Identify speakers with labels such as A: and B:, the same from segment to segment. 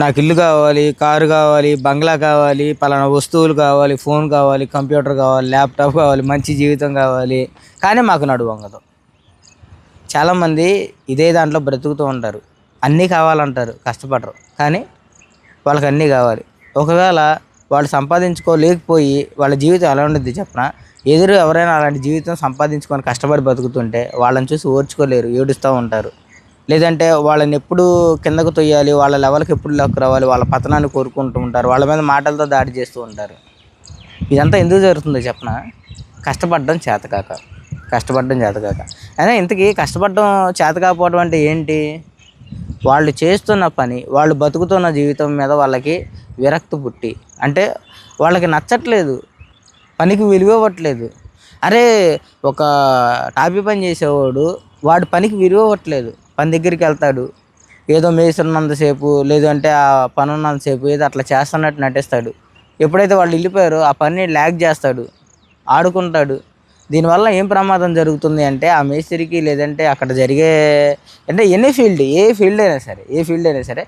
A: నాకు ఇల్లు కావాలి, కారు కావాలి, బంగ్లా కావాలి, పలానా వస్తువులు కావాలి, ఫోన్ కావాలి, కంప్యూటర్ కావాలి, ల్యాప్టాప్ కావాలి, మంచి జీవితం కావాలి. కానీ మాకు నడుము వంగదు. చాలామంది ఇదే దాంట్లో బ్రతుకుతూ ఉంటారు. అన్నీ కావాలంటారు, కష్టపడరు. కానీ వాళ్ళకి అన్నీ కావాలి. ఒకవేళ వాళ్ళు సంపాదించుకోలేకపోయి వాళ్ళ జీవితం ఎలా ఉండద్ది చెప్పనా? ఎదురు ఎవరైనా అలాంటి జీవితం సంపాదించుకొని కష్టపడి బతుకుతుంటే వాళ్ళని చూసి ఓర్చుకోలేరు, ఏడుస్తూ ఉంటారు. లేదంటే వాళ్ళని ఎప్పుడు కిందకు తొయ్యాలి, వాళ్ళ లెవెల్కి ఎప్పుడు లెక్క రావాలి, వాళ్ళ పతనాన్ని కోరుకుంటూ ఉంటారు, వాళ్ళ మీద మాటలతో దాడి చేస్తూ ఉంటారు. ఇదంతా ఎందుకు జరుగుతుందో చెప్పనా? కష్టపడడం చేతకాక, కష్టపడడం చేతకాక. అయినా ఇంతకీ కష్టపడడం చేత కాకపోవడం అంటే ఏంటి? వాళ్ళు చేస్తున్న పని, వాళ్ళు బతుకుతున్న జీవితం మీద వాళ్ళకి విరక్తి పుట్టి, అంటే వాళ్ళకి నచ్చట్లేదు, పనికి విలువ ఇవ్వట్లేదు. అరే, ఒక టాపీ పని చేసేవాడు వాడు పనికి విలువ ఇవ్వట్లేదు. పని దగ్గరికి వెళ్తాడు, ఏదో మేస్తున్నంతసేపు, లేదంటే ఆ పని ఉన్నంతసేపు ఏదో అట్లా చేస్తున్నట్టు నటిస్తాడు. ఎప్పుడైతే వాళ్ళు వెళ్ళిపోయారో ఆ పని ల్యాగ్ చేస్తాడు, ఆడుకుంటాడు. దీనివల్ల ఏం ప్రమాదం జరుగుతుంది అంటే ఆ మేస్త్రికి, లేదంటే అక్కడ జరిగే, అంటే ఏ ఫీల్డ్ అయినా సరే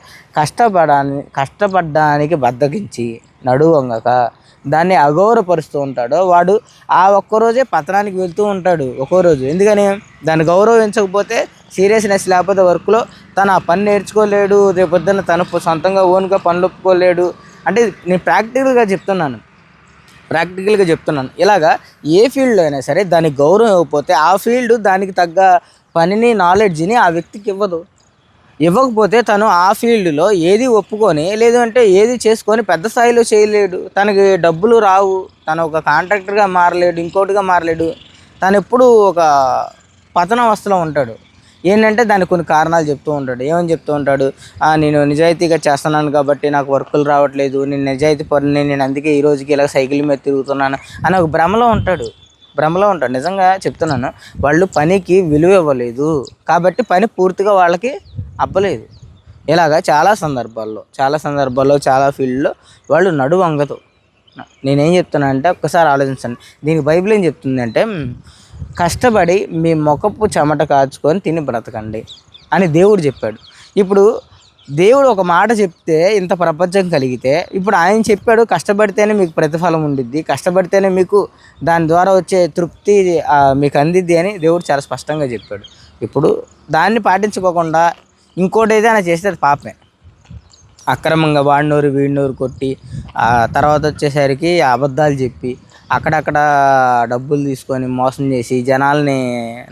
A: కష్టపడడానికి బద్దకించి నడువు వంగక దాన్ని అగౌరవపరుస్తూ ఉంటాడో వాడు ఆ ఒక్కరోజే పతనానికి వెళ్తూ ఉంటాడు. ఒక్కో రోజు ఎందుకని? దాన్ని గౌరవించకపోతే, సీరియస్నెస్ లేకపోతే వర్క్లో తను ఆ పని నేర్చుకోలేడు, రేపొద్దున తను సొంతంగా ఓన్గా పనులు ఒప్పుకోలేడు. అంటే నేను ప్రాక్టికల్గా చెప్తున్నాను. ఇలాగా ఏ ఫీల్డ్లో అయినా సరే దానికి గౌరవం ఇవ్వకపోతే ఆ ఫీల్డ్ దానికి తగ్గ పనిని, నాలెడ్జ్ని ఆ వ్యక్తికి ఇవ్వకపోతే తను ఆ ఫీల్డ్లో ఏది ఒప్పుకొని, లేదంటే ఏది చేసుకొని పెద్ద స్థాయిలో చేయలేడు. తనకి డబ్బులు రావు, తను ఒక కాంట్రాక్టర్గా మారలేడు, ఇంకోటిగా మారలేడు. తను ఎప్పుడు ఒక పతనావస్థలో ఉంటాడు. ఏంటంటే దానికి కొన్ని కారణాలు చెప్తూ ఉంటాడు. ఏమని చెప్తూ ఉంటాడు? నేను నిజాయితీగా చేస్తున్నాను కాబట్టి నాకు వర్కులు రావట్లేదు, నేను నిజాయితీ పరుని, నేను అందుకే ఈ రోజుకి ఇలా సైకిల్ మీద తిరుగుతున్నాను అని ఒక భ్రమలో ఉంటాడు. నిజంగా చెప్తున్నాను, వాళ్ళు పనికి విలువ ఇవ్వలేదు కాబట్టి పని పూర్తిగా వాళ్ళకి అవ్వలేదు. ఇలాగా చాలా సందర్భాల్లో చాలా ఫీల్డ్లో వాళ్ళు నడుము వంగదు. నేనేం చెప్తున్నా అంటే ఒక్కసారి ఆలోచించండి. దీనికి బైబిల్ ఏం చెప్తుంది అంటే, కష్టపడి మీ ముఖపు చెమట కాచుకొని తిని బ్రతకండి అని దేవుడు చెప్పాడు. ఇప్పుడు దేవుడు ఒక మాట చెప్తే ఇంత ప్రపంచం కలిగితే, ఇప్పుడు ఆయన చెప్పాడు కష్టపడితేనే మీకు ప్రతిఫలం ఉండిద్ది, కష్టపడితేనే మీకు దాని ద్వారా వచ్చే తృప్తి మీకు అందిద్ది అని దేవుడు చాలా స్పష్టంగా చెప్పాడు. ఇప్పుడు దాన్ని పాటించుకోకుండా ఇంకోటి ఏదైనా చేస్తే అది పాపమే. అక్రమంగా వాడినోరు వీడినోరు కొట్టి, తర్వాత వచ్చేసరికి అబద్ధాలు చెప్పి, అక్కడక్కడ డబ్బులు తీసుకొని మోసం చేసి జనాల్ని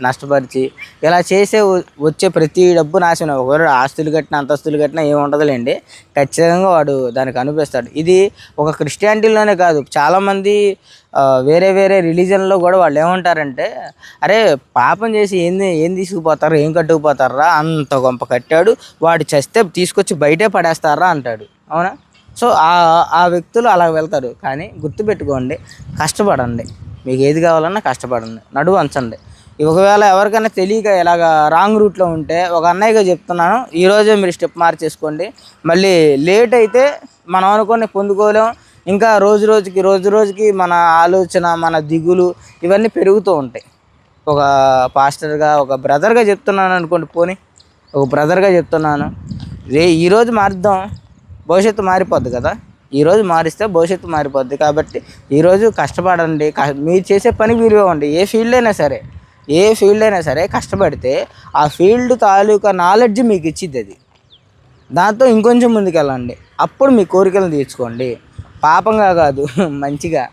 A: నష్టపరిచి, ఇలా వచ్చే ప్రతి డబ్బు నాశనం. ఒకవేళ ఆస్తులు కట్టినా, అంతస్తులు కట్టినా ఏముండదులేండి, ఖచ్చితంగా వాడు దానికి అనిపిస్తాడు. ఇది ఒక క్రిస్టియానిటీలోనే కాదు, చాలామంది వేరే వేరే రిలీజన్లో కూడా వాళ్ళు ఏమంటారంటే, అరే పాపం చేసి ఏం తీసుకుపోతారు, ఏం కట్టుకుపోతారా, అంత గొంప కట్టాడు, వాడు చస్తే తీసుకొచ్చి బయటే పడేస్తారా అంటాడు. అవునా? సో ఆ వ్యక్తులు అలా వెళ్తారు. కానీ గుర్తుపెట్టుకోండి, కష్టపడండి. మీకు ఏది కావాలన్నా కష్టపడండి, నడువు వంచండి. ఒకవేళ ఎవరికైనా తెలియక ఇలాగ రాంగ్ రూట్లో ఉంటే ఒక అన్నయ్యగా చెప్తున్నాను, ఈరోజే మీరు స్టెప్ మార్చేసుకోండి. మళ్ళీ లేట్ అయితే మనం అనుకొని పొందుకోలేం. ఇంకా రోజు రోజుకి మన ఆలోచన, మన దిగులు ఇవన్నీ పెరుగుతూ ఉంటాయి. ఒక పాస్టర్గా, ఒక బ్రదర్గా చెప్తున్నాను అనుకోండి, ఒక బ్రదర్గా చెప్తున్నాను, ఈరోజు మారుద్దాం, భవిష్యత్తు మారిపోద్ది కదా. ఈరోజు మారిస్తే భవిష్యత్తు మారిపోద్ది. కాబట్టి ఈరోజు కష్టపడండి, మీరు చేసే పనికి విలువ ఇవ్వండి. ఏ ఫీల్డ్ అయినా సరే కష్టపడితే ఆ ఫీల్డ్ తాలూకా నాలెడ్జ్ మీకు ఇచ్చిద్ది. అది దాంతో ఇంకొంచెం ముందుకెళ్ళండి. అప్పుడు మీ కోరికలను తీర్చుకోండి. పాపంగా కాదు, మంచిగా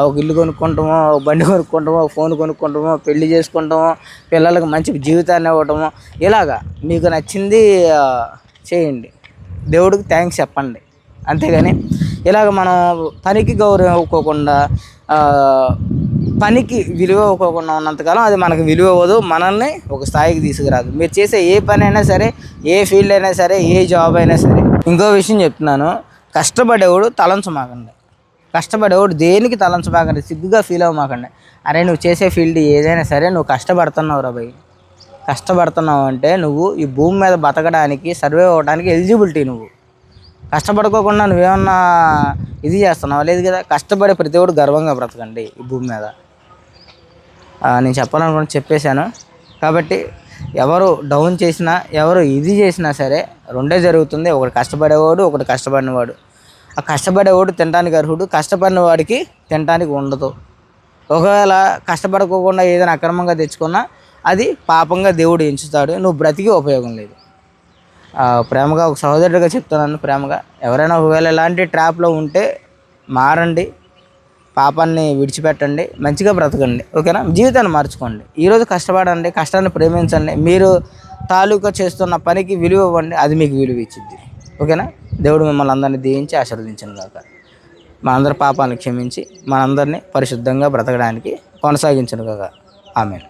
A: ఒక ఇల్లు కొనుక్కుంటామో, ఒక బండి కొనుక్కుంటామో, ఒక ఫోన్ కొనుక్కుంటామో, పెళ్లి చేసుకుంటామో, పిల్లలకు మంచి జీవితాన్ని ఇవ్వటమో, ఇలాగా మీకు నచ్చింది చేయండి. దేవుడికి థ్యాంక్స్ చెప్పండి. అంతేగాని ఇలాగ మనం పనికి గౌరవం ఇవ్వకోకుండా, పనికి విలువ ఇవ్వకోకుండా ఉన్నంతకాలం అది మనకు విలువ ఇవ్వదు, మనల్ని ఒక స్థాయికి తీసుకురాదు. మీరు చేసే ఏ పని అయినా సరే, ఏ ఫీల్డ్ అయినా సరే, ఏ జాబ్ అయినా సరే. ఇంకో విషయం చెప్తున్నాను, కష్టపడేవాడు దేనికి తలంచమాకండి, సిగ్గుగా ఫీల్ అవ్వమాకండి. అరే నువ్వు చేసే ఫీల్డ్ ఏదైనా సరే నువ్వు కష్టపడుతున్నావు రా భయ్. కష్టపడుతున్నావు అంటే నువ్వు ఈ భూమి మీద బతకడానికి, సర్వే అవ్వడానికి ఎలిజిబిలిటీ. నువ్వు కష్టపడుకోకుండా నువ్వేమన్నా ఇది చేస్తున్నావు లేదు కదా. కష్టపడే ప్రతి ఒక్కడు గర్వంగా బ్రతకండి ఈ భూమి మీద. నేను చెప్పాలనుకుని చెప్పేశాను. కాబట్టి ఎవరు డౌన్ చేసినా, ఎవరు ఇది చేసినా సరే రెండే జరుగుతుంది. ఒకటి కష్టపడేవాడు, ఒకటి కష్టపడినవాడు. ఆ కష్టపడేవాడు తినడానికి అర్హుడు, కష్టపడిన వాడికి తినడానికి ఉండదు. ఒకవేళ కష్టపడుకోకుండా ఏదైనా అక్రమంగా తెచ్చుకున్నా అది పాపంగా దేవుడు ఎంచుతాడు. నువ్వు బ్రతికి ఉపయోగం లేదు. ప్రేమగా ఒక సహోదరుడిగా చెప్తున్నాను, ప్రేమగా ఎవరైనా ఒకవేళ ఇలాంటి ట్రాప్లో ఉంటే మారండి, పాపాన్ని విడిచిపెట్టండి, మంచిగా బ్రతకండి. ఓకేనా? జీవితాన్ని మార్చుకోండి. ఈరోజు కష్టపడండి, కష్టాన్ని ప్రేమించండి, మీరు తాలూకా చేస్తున్న పనికి విలువ ఇవ్వండి, అది మీకు విలువ ఇచ్చిద్ది. ఓకేనా? దేవుడు మిమ్మల్ని అందరినీ దీవించి ఆశీర్వదించను గాక. మనందరి పాపాలను క్షమించి మనందరినీ పరిశుద్ధంగా బ్రతకడానికి కొనసాగించను గాక. ఆమేన్.